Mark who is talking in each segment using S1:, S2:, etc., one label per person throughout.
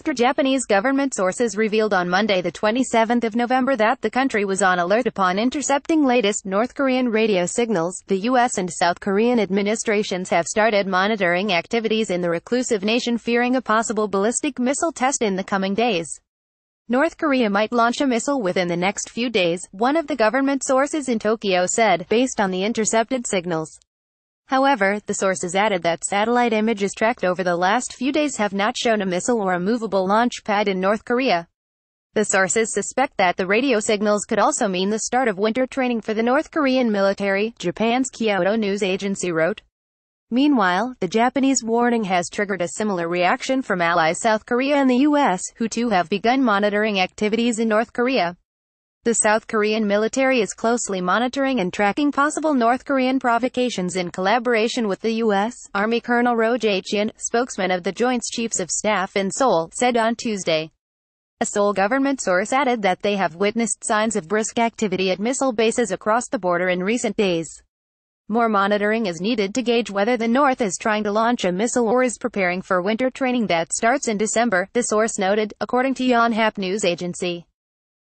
S1: after Japanese government sources revealed on Monday the 27th of November that the country was on alert upon intercepting latest North Korean radio signals. The U.S. and South Korean administrations have started monitoring activities in the reclusive nation, fearing a possible ballistic missile test in the coming days. North Korea might launch a missile within the next few days, one of the government sources in Tokyo said, based on the intercepted signals. However, the sources added that satellite images tracked over the last few days have not shown a missile or a movable launch pad in North Korea. The sources suspect that the radio signals could also mean the start of winter training for the North Korean military, Japan's Kyodo news agency wrote. Meanwhile, the Japanese warning has triggered a similar reaction from allies South Korea and the U.S., who too have begun monitoring activities in North Korea. The South Korean military is closely monitoring and tracking possible North Korean provocations in collaboration with the U.S. Army. Colonel Roh Jae-cheon, spokesman of the Joint Chiefs of Staff in Seoul, said on Tuesday. A Seoul government source added that they have witnessed signs of brisk activity at missile bases across the border in recent days. More monitoring is needed to gauge whether the North is trying to launch a missile or is preparing for winter training that starts in December, the source noted, according to Yonhap news agency.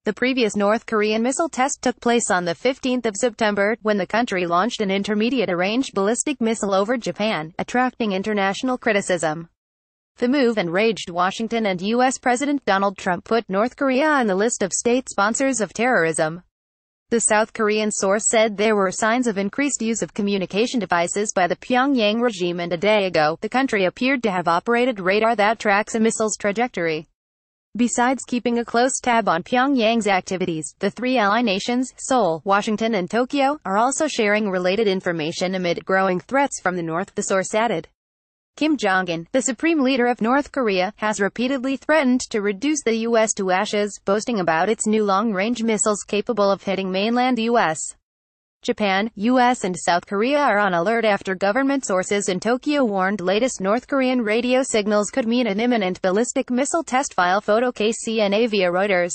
S1: The previous North Korean missile test took place on the 15th of September, when the country launched an intermediate-range ballistic missile over Japan, attracting international criticism. The move enraged Washington, and U.S. President Donald Trump put North Korea on the list of state sponsors of terrorism. The South Korean source said there were signs of increased use of communication devices by the Pyongyang regime, and a day ago, the country appeared to have operated radar that tracks a missile's trajectory. Besides keeping a close tab on Pyongyang's activities, the three ally nations, Seoul, Washington and Tokyo, are also sharing related information amid growing threats from the North, the source added. Kim Jong-un, the supreme leader of North Korea, has repeatedly threatened to reduce the U.S. to ashes, boasting about its new long-range missiles capable of hitting mainland U.S. Japan, U.S. and South Korea are on alert after government sources in Tokyo warned latest North Korean radio signals could mean an imminent ballistic missile test. File photo KCNA via Reuters.